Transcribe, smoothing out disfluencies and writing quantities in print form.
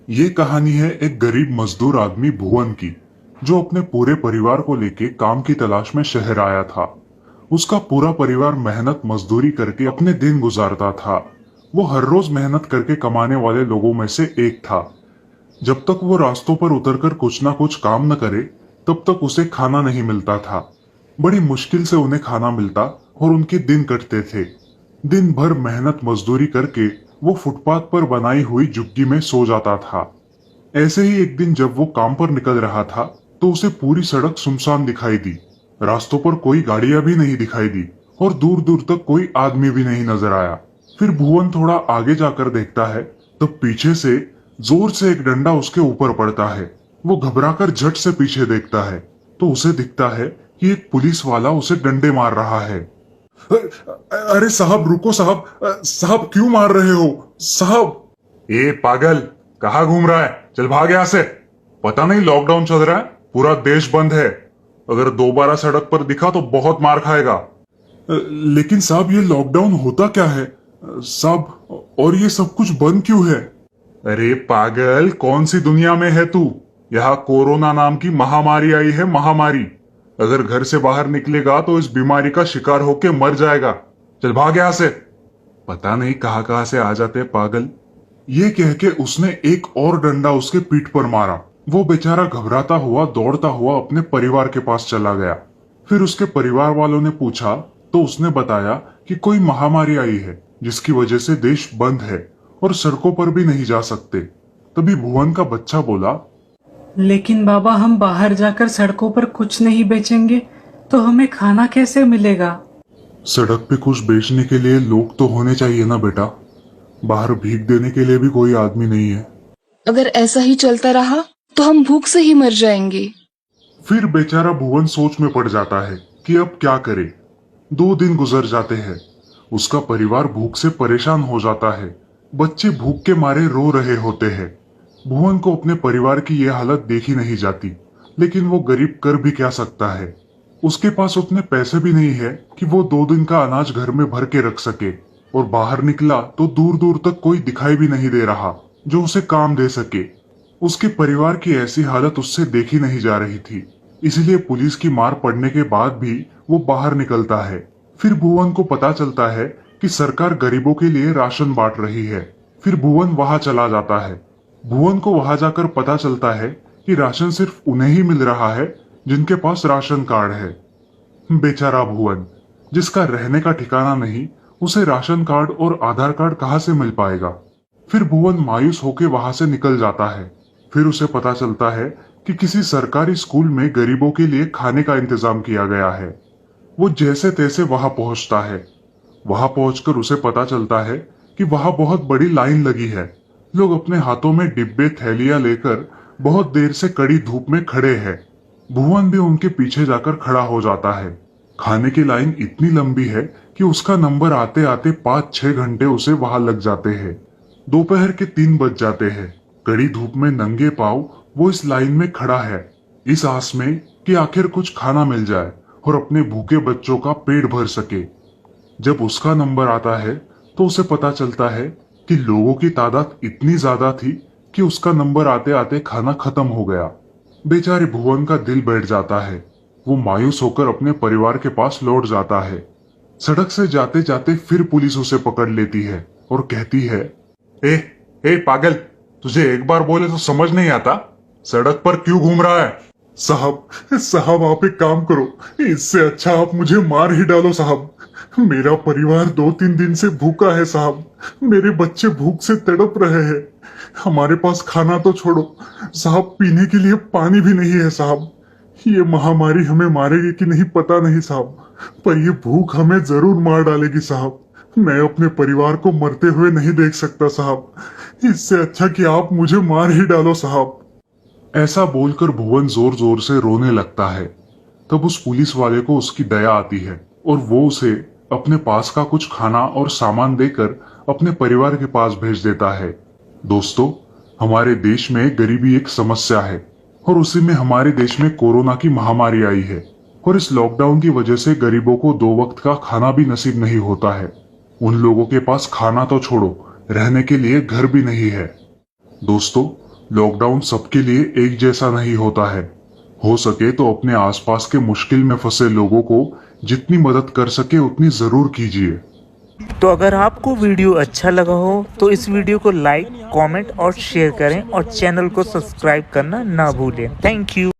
ये कहानी है एक गरीब मजदूर आदमी भुवन की, जो अपने पूरे परिवार को लेके काम की तलाश में शहर आया था। उसका पूरा परिवार मेहनत मजदूरी करके अपने दिन गुजारता था। वो हर रोज मेहनत करके कमाने वाले लोगों में से एक था। जब तक वो रास्तों पर उतरकर कुछ ना कुछ काम न करे, तब तक उसे खाना नहीं मिलता था। बड़ी मुश्किल से उन्हें खाना मिलता और उनके दिन कटते थे। दिन भर मेहनत मजदूरी करके वो फुटपाथ पर बनाई हुई झुग्गी में सो जाता था। ऐसे ही एक दिन जब वो काम पर निकल रहा था, तो उसे पूरी सड़क सुनसान दिखाई दी। रास्तों पर कोई गाड़ियां भी नहीं दिखाई दी और दूर दूर तक कोई आदमी भी नहीं नजर आया। फिर भुवन थोड़ा आगे जाकर देखता है, तब पीछे से जोर से एक डंडा उसके ऊपर पड़ता है। वो घबराकर झट से पीछे देखता है, तो उसे दिखता है कि एक पुलिस वाला उसे डंडे मार रहा है। अरे साहब रुको साहब, साहब क्यों मार रहे हो साहब। ए पागल, कहाँ घूम रहा है? चल भाग यहाँ से। पता नहीं लॉकडाउन चल रहा है, पूरा देश बंद है। अगर दोबारा सड़क पर दिखा तो बहुत मार खाएगा। लेकिन साहब ये लॉकडाउन होता क्या है साहब, और ये सब कुछ बंद क्यों है? अरे पागल, कौन सी दुनिया में है तू? यहाँ कोरोना नाम की महामारी आई है, महामारी। अगर घर से बाहर निकलेगा तो इस बीमारी का शिकार होके मर जाएगा। चल भाग यहां से। पता नहीं कहां कहां से आ जाते पागल। ये कह के उसने एक और डंडा उसके पीठ पर मारा। वो बेचारा घबराता हुआ दौड़ता हुआ अपने परिवार के पास चला गया। फिर उसके परिवार वालों ने पूछा तो उसने बताया कि कोई महामारी आई है, जिसकी वजह से देश बंद है और सड़कों पर भी नहीं जा सकते। तभी भुवन का बच्चा बोला, लेकिन बाबा, हम बाहर जाकर सड़कों पर कुछ नहीं बेचेंगे तो हमें खाना कैसे मिलेगा? सड़क पे कुछ बेचने के लिए लोग तो होने चाहिए ना बेटा। बाहर भीख देने के लिए भी कोई आदमी नहीं है। अगर ऐसा ही चलता रहा तो हम भूख से ही मर जाएंगे। फिर बेचारा भुवन सोच में पड़ जाता है कि अब क्या करे। 2 दिन गुजर जाते हैं। उसका परिवार भूख से परेशान हो जाता है। बच्चे भूख के मारे रो रहे होते हैं। भुवन को अपने परिवार की यह हालत देखी नहीं जाती, लेकिन वो गरीब कर भी क्या सकता है। उसके पास उतने पैसे भी नहीं है कि वो 2 दिन का अनाज घर में भर के रख सके, और बाहर निकला तो दूर दूर तक कोई दिखाई भी नहीं दे रहा जो उसे काम दे सके। उसके परिवार की ऐसी हालत उससे देखी नहीं जा रही थी, इसलिए पुलिस की मार पड़ने के बाद भी वो बाहर निकलता है। फिर भुवन को पता चलता है कि सरकार गरीबों के लिए राशन बांट रही है। फिर भुवन वहां चला जाता है। भुवन को वहां जाकर पता चलता है कि राशन सिर्फ उन्हें ही मिल रहा है जिनके पास राशन कार्ड है। बेचारा भुवन, जिसका रहने का ठिकाना नहीं, उसे राशन कार्ड और आधार कार्ड कहां से मिल पाएगा। फिर भुवन मायूस होकर वहां से निकल जाता है। फिर उसे पता चलता है कि किसी सरकारी स्कूल में गरीबों के लिए खाने का इंतजाम किया गया है। वो जैसे तैसे वहां पहुंचता है। वहां पहुंचकर उसे पता चलता है कि वहां बहुत बड़ी लाइन लगी है। लोग अपने हाथों में डिब्बे थैलियां लेकर बहुत देर से कड़ी धूप में खड़े हैं। भुवन भी उनके पीछे जाकर खड़ा हो जाता है। खाने की लाइन इतनी लंबी है कि उसका नंबर आते आते 5-6 घंटे उसे वहां लग जाते हैं। दोपहर के 3 बज जाते हैं। कड़ी धूप में नंगे पांव वो इस लाइन में खड़ा है, इस आस में कि आखिर कुछ खाना मिल जाए और अपने भूखे बच्चों का पेट भर सके। जब उसका नंबर आता है तो उसे पता चलता है कि लोगों की तादाद इतनी ज्यादा थी कि उसका नंबर आते आते खाना खत्म हो गया। बेचारे भुवन का दिल बैठ जाता है। वो मायूस होकर अपने परिवार के पास लौट जाता है। सड़क से जाते जाते फिर पुलिस उसे पकड़ लेती है और कहती है, ए ए पागल, तुझे एक बार बोले तो समझ नहीं आता? सड़क पर क्यों घूम रहा है? साहब साहब आप एक काम करो, इससे अच्छा आप मुझे मार ही डालो साहब। मेरा परिवार 2-3 दिन से भूखा है साहब। मेरे बच्चे भूख से तड़प रहे हैं। हमारे पास खाना तो छोड़ो साहब, पीने के लिए पानी भी नहीं है साहब। ये महामारी हमें मारेगी कि नहीं पता नहीं साहब, पर ये भूख हमें जरूर मार डालेगी साहब। मैं अपने परिवार को मरते हुए नहीं देख सकता साहब। इससे अच्छा कि आप मुझे मार ही डालो साहब। ऐसा बोलकर भुवन जोर जोर से रोने लगता है। तब उस पुलिस वाले को उसकी दया आती है और वो उसे अपने पास का कुछ खाना और सामान देकर अपने परिवार के पास भेज देता है। दोस्तों, हमारे देश में गरीबी एक समस्या है और उसी में हमारे देश में कोरोना की महामारी आई है, और इस लॉकडाउन की वजह से गरीबों को 2 वक्त का खाना भी नसीब नहीं होता है। उन लोगों के पास खाना तो छोड़ो, रहने के लिए घर भी नहीं है। दोस्तों, लॉकडाउन सबके लिए एक जैसा नहीं होता है। हो सके तो अपने आसपास के मुश्किल में फंसे लोगों को जितनी मदद कर सके उतनी जरूर कीजिए। तो अगर आपको वीडियो अच्छा लगा हो तो इस वीडियो को लाइक, कमेंट और शेयर करें और चैनल को सब्सक्राइब करना ना भूलें। Thank you.